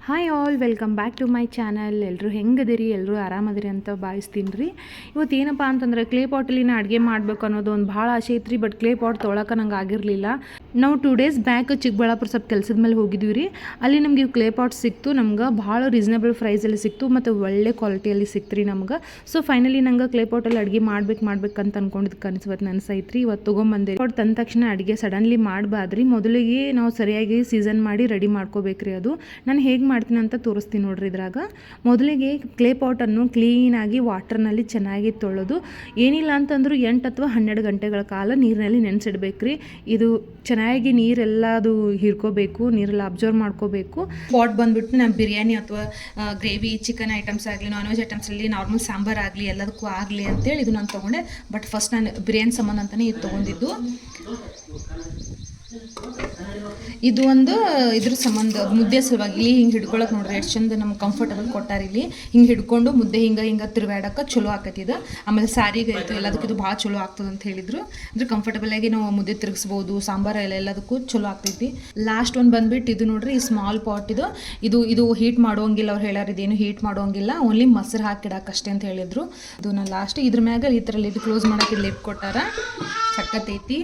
Hi all welcome back to my channel. ಎಲ್ಲರೂ ಹೆಂಗದಿರಿ, ಎಲ್ಲರೂ ಆರಾಮದಿರಿ ಅಂತ ಭಾವಿಸ್ತೀನಿ ರೀ. ಇವತ್ತು ಏನಪ್ಪ ಅಂತಂದ್ರೆ ಕ್ಲೇ ಪಾಟಲ್ಲಿ ಅಡುಗೆ ಮಾಡಬೇಕು ಅನ್ನೋದು ಒಂದು ಭಾಳ ಆಸೆ ಐತ್ರಿ. ಬಟ್ ಕ್ಲೇ ಪಾಟ್ ತೊಗೊಳಕ್ಕೆ ನಂಗೆ ಆಗಿರಲಿಲ್ಲ. ನಾವು 2 ಡೇಸ್ ಬ್ಯಾಕ್ ಚಿಕ್ಕಬಳ್ಳಾಪುರ ಸ್ವಲ್ಪ ಕೆಲಸದ ಮೇಲೆ ಹೋಗಿದ್ವಿ ರೀ. ಅಲ್ಲಿ ನಮ್ಗೆ ಕ್ಲೇ ಪಾಟ್ ಸಿಕ್ತು. ನಮ್ಗೆ ಭಾಳ ರೀಸನೇಬಲ್ ಪ್ರೈಸಲ್ಲಿ ಸಿಕ್ತು ಮತ್ತು ಒಳ್ಳೆ ಕ್ವಾಲಿಟಿಯಲ್ಲಿ ಸಿಕ್ತು ರೀ ನಮ್ಗೆ. ಸೊ ಫೈನಲಿ ನಂಗೆ ಕ್ಲೇ ಪಾಟಲ್ಲಿ ಅಡುಗೆ ಮಾಡ್ಬೇಕಂತ ಅನ್ಕೊಂಡಿದ್ದು ಕನಸು ಇವತ್ತು ನನಸೈತ್ರಿ. ಇವತ್ತು ತೊಗೊಂಬಂದೆ ಪಾಟ್ ತಂದ ತಕ್ಷಣ ಅಡುಗೆ ಸಡನ್ಲಿ ಮಾಡಬಾರ್ದ್ರಿ. ಮೊದಲಿಗೆ ನಾವು ಸರಿಯಾಗಿ ಸೀಸನ್ ಮಾಡಿ ರೆಡಿ ಮಾಡ್ಕೋಬೇಕ್ರಿ. ಅದು ನಾನು ಹೇಗೆ ಮಾಡ್ತೀನಿ ಅಂತ ತೋರಿಸ್ತೀನಿ ನೋಡ್ರಿ. ಇದ್ರಾಗ ಮೊದಲಿಗೆ ಕ್ಲೇ ಪಾಟನ್ನು ಕ್ಲೀನಾಗಿ ವಾಟರ್ನಲ್ಲಿ ಚೆನ್ನಾಗಿ ತೊಳೆದು ಏನಿಲ್ಲ ಅಂತಂದ್ರೂ 8 ಅಥವಾ 12 ಗಂಟೆಗಳ ಕಾಲ ನೀರಿನಲ್ಲಿ ನೆನೆಸಿಡ್ಬೇಕ್ರಿ. ಇದು ಚೆನ್ನಾಗಿ ನೀರೆಲ್ಲದು ಹೀರ್ಕೋಬೇಕು, ನೀರೆಲ್ಲ ಅಬ್ಸರ್ವ್ ಮಾಡ್ಕೋಬೇಕು. ಪಾಟ್ ಬಂದುಬಿಟ್ಟು ನಾನು ಬಿರಿಯಾನಿ ಅಥವಾ ಗ್ರೇವಿ, ಚಿಕನ್ ಐಟಮ್ಸ್ ಆಗಲಿ, ನಾನ್ ವೆಜ್ ಐಟಮ್ಸಲ್ಲಿ ನಾರ್ಮಲ್ ಸಾಂಬಾರು ಆಗಲಿ ಎಲ್ಲದಕ್ಕೂ ಆಗಲಿ ಅಂತೇಳಿ ಇದು ನಾನು ತೊಗೊಂಡೆ. ಬಟ್ ಫಸ್ಟ್ ನಾನು ಬಿರಿಯಾನಿ ಸಂಬಂಧ ಅಂತಲೇ ಇದು ತೊಗೊಂಡಿದ್ದು. ಇದು ಒಂದು ಇದ್ರ ಸಂಬಂಧ ಮುದ್ದೆ ಸಲುವಾಗಿ ಇಲ್ಲಿ ಹಿಂಗೆ ಹಿಡ್ಕೊಳಕ್ಕೆ ನೋಡ್ರಿ ಎಷ್ಟು ಚಂದ ನಮ್ಗೆ ಕಂಫರ್ಟಬಲ್ ಕೊಟ್ಟಾರ. ಇಲ್ಲಿ ಹಿಂಗೆ ಹಿಡ್ಕೊಂಡು ಮುದ್ದೆ ಹಿಂಗೆ ತಿರುಗಾಡಕ್ಕೆ ಚಲೋ ಆಕೈತಿ ಇದು. ಆಮೇಲೆ ಸಾರಿಗೆ ಆಯಿತು ಎಲ್ಲದಕ್ಕೂ ಇದು ಭಾಳ ಚಲೋ ಆಗ್ತದೆ ಅಂತ ಹೇಳಿದರು. ಅಂದರೆ ಕಂಫರ್ಟಬಲಾಗಿ ನಾವು ಮುದ್ದೆ ತಿರುಗಿಸ್ಬೋದು, ಸಾಂಬಾರು ಎಲ್ಲದಕ್ಕೂ ಚಲೋ ಆಗ್ತೈತಿ. ಲಾಸ್ಟ್ ಒಂದು ಬಂದುಬಿಟ್ಟು ಇದು ನೋಡ್ರಿ, ಈ ಸ್ಮಾಲ್ ಪಾಟ್ ಇದು ಹೀಟ್ ಮಾಡೋಂಗಿಲ್ಲ. ಅವ್ರು ಹೇಳಾರ ಇದೇನು ಹೀಟ್ ಮಾಡೋಂಗಿಲ್ಲ, ಓನ್ಲಿ ಮೊಸರು ಹಾಕಿಡಕ್ಕಷ್ಟೇ ಅಂತ ಹೇಳಿದರು. ಇದು ನಾನು ಲಾಸ್ಟ್ ಇದ್ರ ಮ್ಯಾಗ ಈ ಥರ ಲಿಡ್ ಕ್ಲೋಸ್ ಮಾಡೋಕ್ಕೆ ಲಿಡ್ ಕೊಟ್ಟಾರ. ಸಕ್ಕತ್ತೈತಿ.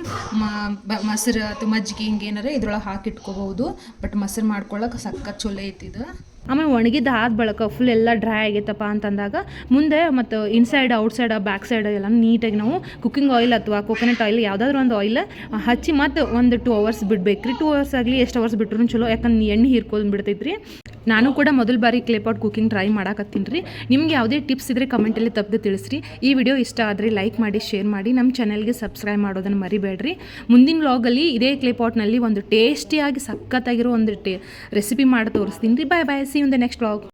ಮೊಸರು ಅಥವಾ ಮಜ್ಜಿಗೆ ಹಿಂಗೇನಾರ ಇದ್ರೊಳಗೆ ಹಾಕಿಟ್ಕೋಬಹುದು. ಬಟ್ ಮೊಸರು ಮಾಡ್ಕೊಳ್ಳೋಕೆ ಸಕ್ಕತ್ ಚಲೋ ಐತಿದು. ಆಮೇಲೆ ಒಣಗಿದ್ದು ಆದ ಬಳಿಕ ಫುಲ್ ಎಲ್ಲ ಡ್ರೈ ಆಗೈತಪ್ಪ ಅಂತಂದಾಗ ಮುಂದೆ ಮತ್ತು ಇನ್ಸೈಡ್ ಔಟ್ಸೈಡ್ ಬ್ಯಾಕ್ ಸೈಡ್ ಎಲ್ಲ ನೀಟಾಗಿ ನಾವು ಕುಕ್ಕಿಂಗ್ ಆಯಿಲ್ ಅಥವಾ ಕೋಕೋನಟ್ ಆಯಿಲ್ ಯಾವುದಾದ್ರೂ ಒಂದು ಆಯಿಲ್ ಹಚ್ಚಿ ಮತ್ತು ಒಂದು 2 ಅವರ್ಸ್ ಬಿಡಬೇಕ್ರಿ. 2 ಅವರ್ಸ್ ಆಗಲಿ ಎಷ್ಟು ಅವರ್ಸ್ ಬಿಟ್ರೂ ಚಲೋ, ಯಾಕಂದ್ರೆ ಎಣ್ಣೆ ಹೀರ್ಕೊಂಡು ಬಿಡ್ತೈತ್ರಿ. ನಾನು ಕೂಡ ಮೊದಲ ಬಾರಿ ಕ್ಲೇ ಪಾಟ್ ಕುಕಿಂಗ್ ಟ್ರೈ ಮಾಡಾಕತ್ತೀನಿ ರೀ. ನಿಮ್ಗೆ ಯಾವುದೇ ಟಿಪ್ಸ್ ಇದ್ದರೆ ಕಮೆಂಟಲ್ಲಿ ತಪ್ಪದೆ ತಿಳಿಸ್ರಿ. ಈ ವಿಡಿಯೋ ಇಷ್ಟ ಆದರೆ ಲೈಕ್ ಮಾಡಿ, ಶೇರ್ ಮಾಡಿ, ನಮ್ಮ ಚಾನಲ್ಗೆ ಸಬ್ಸ್ಕ್ರೈಬ್ ಮಾಡೋದನ್ನು ಮರಿಬೇಡ್ರಿ. ಮುಂದಿನ ವ್ಲಾಗಲ್ಲಿ ಇದೇ ಕ್ಲೇ ಪಾಟ್ನಲ್ಲಿ ಒಂದು ಟೇಸ್ಟಿಯಾಗಿ ಸಖತ್ತಾಗಿರೋ ಒಂದು ರೆಸಿಪಿ ಮಾಡಿ ತೋರಿಸ್ತೀನಿ ರೀ. Bye bye, see you in the next vlog.